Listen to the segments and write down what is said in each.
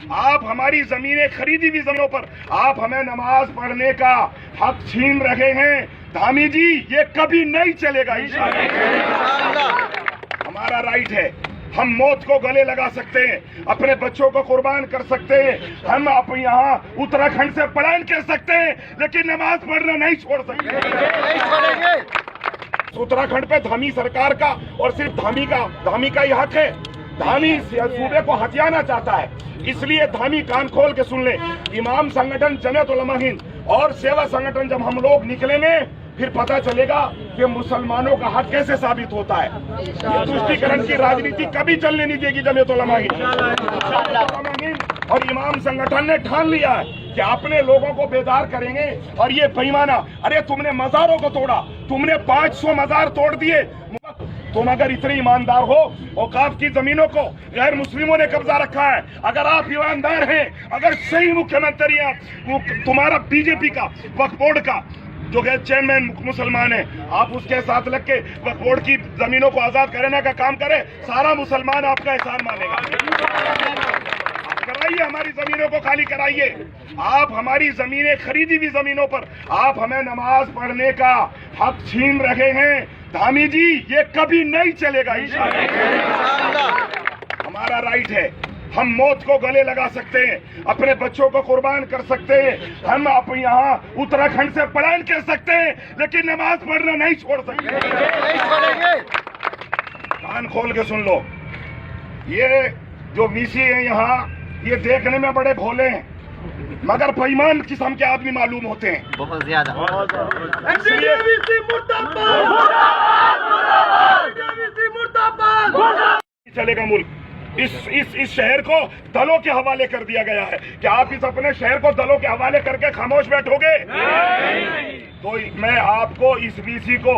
आप हमारी जमीनें खरीदी हुई जमीनों पर आप हमें नमाज पढ़ने का हक छीन रहे हैं। धामी जी, ये कभी नहीं चलेगा। हमारा राइट है, हम मौत को गले लगा सकते हैं, अपने बच्चों को कुर्बान कर सकते हैं, हम अब यहाँ उत्तराखंड से पलायन कर सकते हैं, लेकिन नमाज पढ़ना नहीं छोड़ सकते। उत्तराखंड पे धामी सरकार का और सिर्फ धामी का ही हक है। धामी सूबे को हथियाना चाहता है, इसलिए धामी कान खोल के सुन ले। इमाम संगठन, जमीयत उलमा हिंद और सेवा संगठन जब हम लोग निकलेंगे, फिर पता चलेगा कि मुसलमानों का हक कैसे साबित होता है। तुष्टीकरण की राजनीति कभी चलने नहीं देगी जमीयत उलमा हिंद और इमाम संगठन ने ठान लिया है कि अपने लोगों को बेदार करेंगे। और ये बेईमाना, अरे तुमने मजारों को तोड़ा, तुमने 500 मजार तोड़ दिए। तुम अगर इतने ईमानदार हो, औकाफ की जमीनों को गैर मुस्लिमों ने कब्जा रखा है, अगर आप ईमानदार हैं, अगर सही मुख्यमंत्री हैं, तुम्हारा बीजेपी का वक्फ बोर्ड का जो है चेयरमैन मुसलमान है, आप उसके साथ लग के वक्फ बोर्ड की जमीनों को आजाद कराने का काम करें, सारा मुसलमान आपका एहसान मानेगा। कराइए, हमारी जमीनों को खाली कराइए। आप हमारी जमीनें खरीदी हुई जमीनों पर आप हमें नमाज पढ़ने का हक छीन रहे हैं। धामी जी, ये कभी नहीं चलेगा। हमारा राइट है, हम मौत को गले लगा सकते हैं, अपने बच्चों को कुर्बान कर सकते हैं, हम अब यहाँ उत्तराखंड से पलायन कर सकते हैं, लेकिन नमाज पढ़ना नहीं छोड़ सकते। कान खोल के सुन लो, ये जो वीसी है यहाँ, ये देखने में बड़े भोले हैं, मगर बेईमान किस्म के आदमी मालूम होते हैं बहुत ज्यादा। चलेगा मुल्क। इस शहर को दलों के हवाले कर दिया गया है। क्या आप इस अपने शहर को दलों के हवाले करके खामोश बैठोगे? तो मैं आपको, इस वीसी को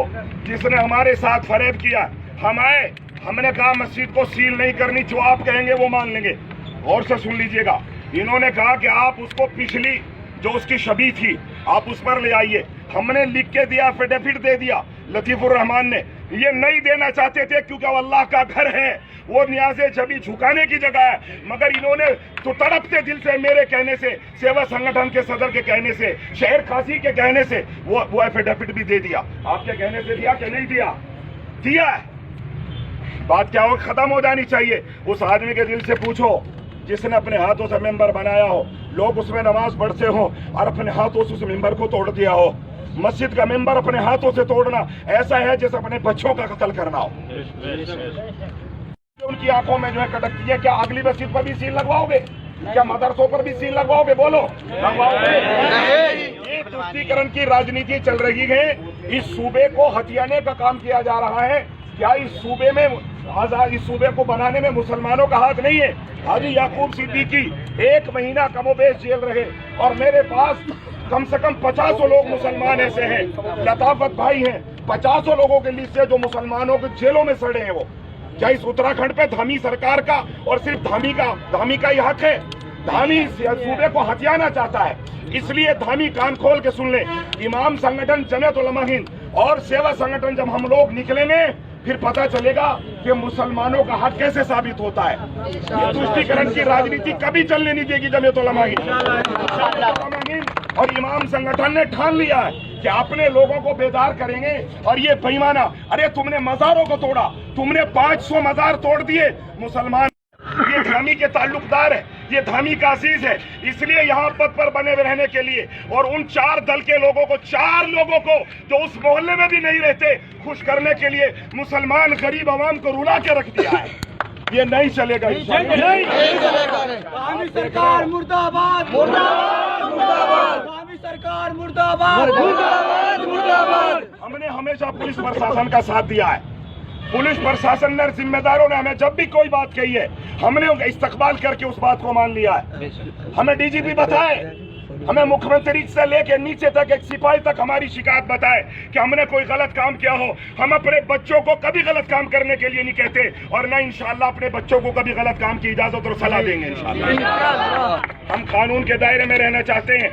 जिसने हमारे साथ फरेब किया, हम आए, हमने कहा मस्जिद को सील नहीं करनी, जो आप कहेंगे वो मान लेंगे। और से सुन लीजिएगा, इन्होंने कहा कि आप उसको पिछली जो उसकी शबी थी आप उस पर ले आइए। हमने लिख के दिया, एफिडेविट दे दिया। लतीफुर रहमान ने ये नहीं देना चाहते थे क्योंकि वो अल्लाह का घर है, वो न्याज़े छवि झुकाने की जगह है, मगर इन्होंने तो तड़पते दिल से मेरे कहने से, सेवा संगठन के सदर के कहने से, शहर खासी के कहने से वो एफिडेविट भी दे दिया। आपके कहने से दिया कि नहीं दिया? दिया। बात क्या हो, खत्म हो जानी चाहिए। उस आदमी के दिल से पूछो जिसने अपने हाथों से मेंबर बनाया हो, लोग उसमें नमाज पढ़ते हो और अपने हाथों से उस मेंबर को तोड़ दिया हो। मस्जिद का मेंबर अपने हाथों से तोड़ना ऐसा है जैसे अपने बच्चों का कत्ल करना हो। उनकी आंखों में जो है कटकती है। क्या अगली मस्जिद पर भी सील लगवाओगे? क्या मदरसों पर भी सील लगवाओगे? बोलो, लगवाओगे? ये तुष्टीकरण की राजनीति चल रही है। इस सूबे को हथियाने का काम किया जा रहा है। क्या इस सूबे में इस सूबे को बनाने में मुसलमानों का हाथ नहीं है? हाजी याकूब सिद्दीकी 1 महीना कमोबेश जेल रहे और मेरे पास कम से कम 50 लोग मुसलमान ऐसे हैं। लताफत भाई हैं, 50 लोगों के लिस्ट से जो मुसलमानों के जेलों में सड़े हैं। वो क्या इस उत्तराखंड पे धामी सरकार का और सिर्फ धामी का ही हक है? धामी सूबे को हथियाना चाहता है, इसलिए धामी कान खोल के सुन ले। इमाम संगठन, जमीयत उलमा हिंद और सेवा संगठन जब हम लोग निकलेंगे, फिर पता चलेगा कि मुसलमानों का हक कैसे साबित होता है। तुष्टीकरण की राजनीति कभी चलने नहीं देगी जमीयत उलमा हिंद और इमाम संगठन ने ठान लिया है कि अपने लोगों को बेदार करेंगे। और ये बेईमाना, अरे तुमने मजारों को तोड़ा, तुमने 500 मजार तोड़ दिए। मुसलमान ये धामी के ताल्लुकदार है, ये धामी का अजीज है, इसलिए यहाँ पद पर बने रहने के लिए और उन 4 दल के लोगों को, 4 लोगों को जो उस मोहल्ले में भी नहीं रहते, खुश करने के लिए मुसलमान गरीब आवाम को रुला के रख दिया है। ये नहीं चलेगा, नहीं चलेगा। धामी सरकार मुर्दाबाद, मुर्दाबाद, मुर्दाबाद। धामी सरकार मुर्दाबाद, मुर्दाबाद, मुर्दाबाद। हमने हमेशा पुलिस प्रशासन का साथ दिया है। पुलिस प्रशासन ने, जिम्मेदारों ने हमें जब भी कोई बात कही है, हमने इस्तकबाल करके उस बात को मान लिया है। हमें डीजीपी बताए, हमें मुख्यमंत्री से लेकर नीचे तक एक सिपाही तक हमारी शिकायत बताए कि हमने कोई गलत काम किया हो। हम अपने बच्चों को कभी गलत काम करने के लिए नहीं कहते और न इंशाअल्लाह अपने बच्चों को कभी गलत काम की इजाजत और सलाह देंगे इंशाअल्लाह। हम कानून के दायरे में रहना चाहते हैं।